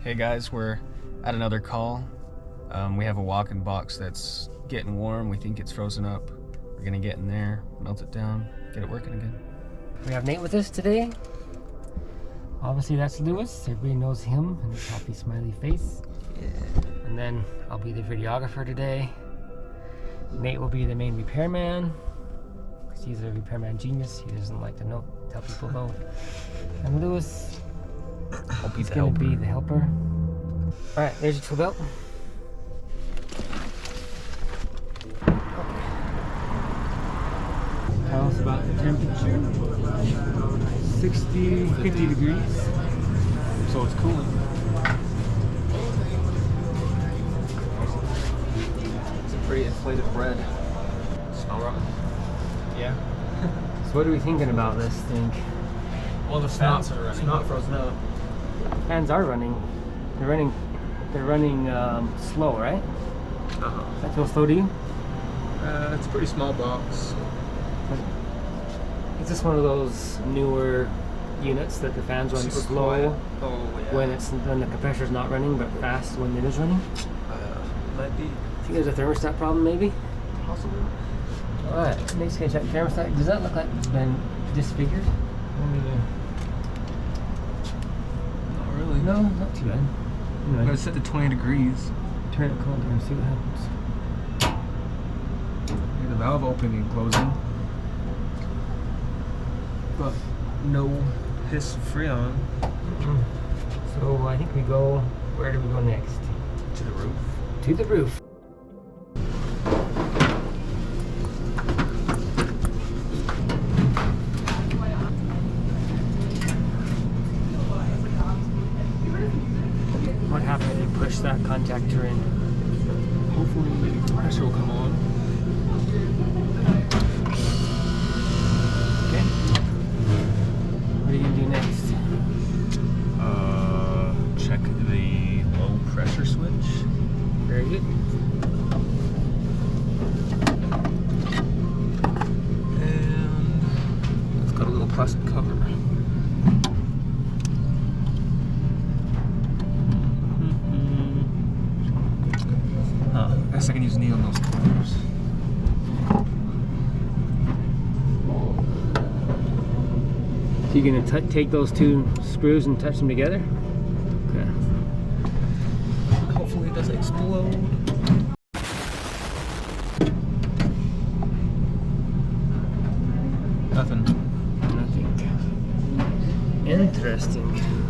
Hey guys, we're at another call. We have a walk-in box that's getting warm. We think it's frozen up. We're gonna get in there, melt it down, get it working again. We have Nate with us today. Obviously that's Lewis. Everybody knows him and his happy smiley face. Yeah. And then I'll be the videographer today. Nate will be the main repairman, because he's a repairman genius. He doesn't like to tell people about. And Lewis is going to be the helper. Alright, there's your tool belt. Tell us about the temperature. 50 degrees. So it's cooling. It's a pretty inflated bread. Smell rotten. Yeah. So what are we thinking about this thing? Well, the fans are running. It's not frozen up. Fans are running. They're running slow, right? Uh-huh. Does that feel slow to you? It's a pretty small box. Is this one of those newer units that the fans run Super slow quiet. Oh, yeah. when the compressor's not running, but fast when it is running? Might be. Think there's a thermostat problem, maybe? Possible. Alright, Nate's gonna check the thermostat. Does that look like it's been disfigured? Not really. No, not too bad. I'm gonna set to 20 degrees. Turn it cold and see what happens. Hear the valve opening and closing. But no hiss of Freon. So I think we go, where do we go next? To the roof. To the roof. What happens if you push that contactor in? Hopefully the pressure will come on. Okay. What are you gonna do next? Check the low pressure switch. Very good. And it's got a little plastic cover. I guess I can use knee on those corners. So you're gonna take those two screws and touch them together? Okay. Hopefully it doesn't explode. Nothing. Nothing. Interesting.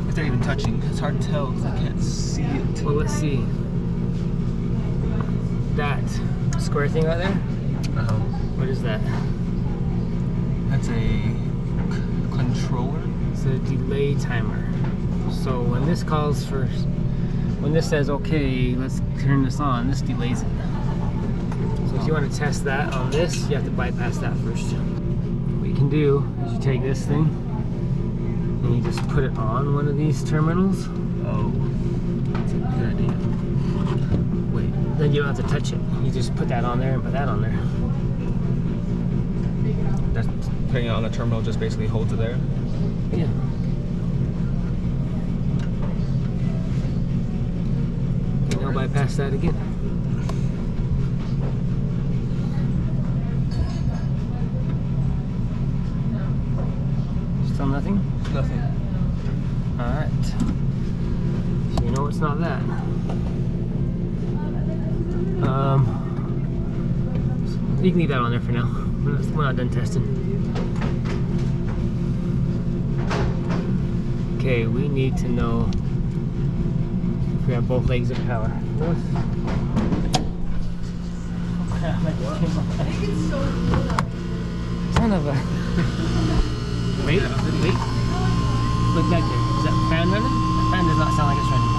If they're even touching, it's hard to tell because I can't see it. Well, let's see. That square thing right there? What is that? That's a controller. It's a delay timer. So when this calls for, when this says, okay, let's turn this on, this delays it. So if you want to test that on this, you have to bypass that first. What you can do is you take this thing and you just put it on one of these terminals. Oh, that's a good idea. Wait, then you don't have to touch it. You just put that on there and put that on there. That's putting it on the terminal just basically holds it there. Yeah. Okay, now bypass that again. Still nothing? Nothing. Alright. So you know it's not that. You can leave that on there for now. We're not done testing. Okay, we need to know if we have both legs of power. Oh crap, I just came off. Son of a... Wait. Look back there. Is that fan running? That fan does not sound like it's running.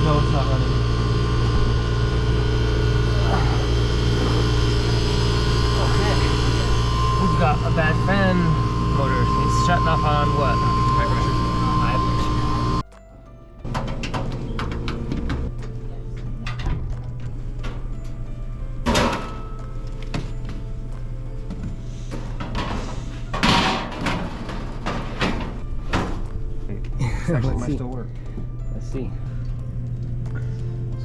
No, it's not running. Okay. We've got a bad fan motor. It's shutting off on what? High pressure. High pressure. actually Let's might see. still work. Let's see.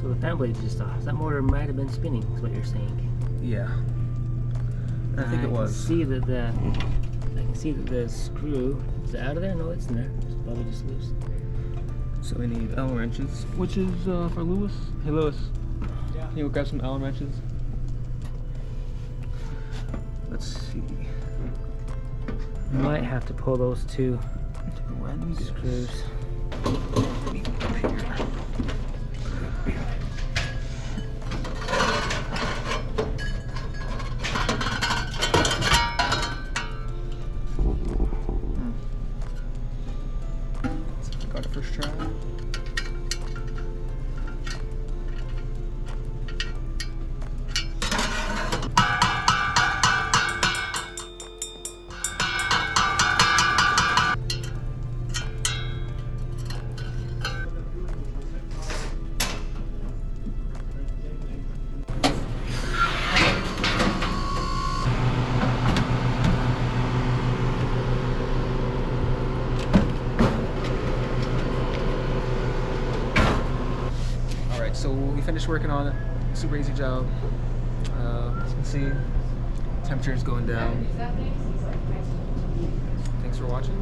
So the fan blade is just off. That motor might have been spinning, is what you're saying. Yeah. I think it was. I can see that the screw is it out of there. No, it's in there. It's probably just loose. So we need Allen wrenches, which is for Lewis. Hey Lewis, can you go grab some Allen wrenches? Let's see. You might have to pull those two Take a random guess. screws. Meet up here. Got it first try. Alright, so we finished working on it. Super easy job. As you can see, temperature is going down. Thanks for watching.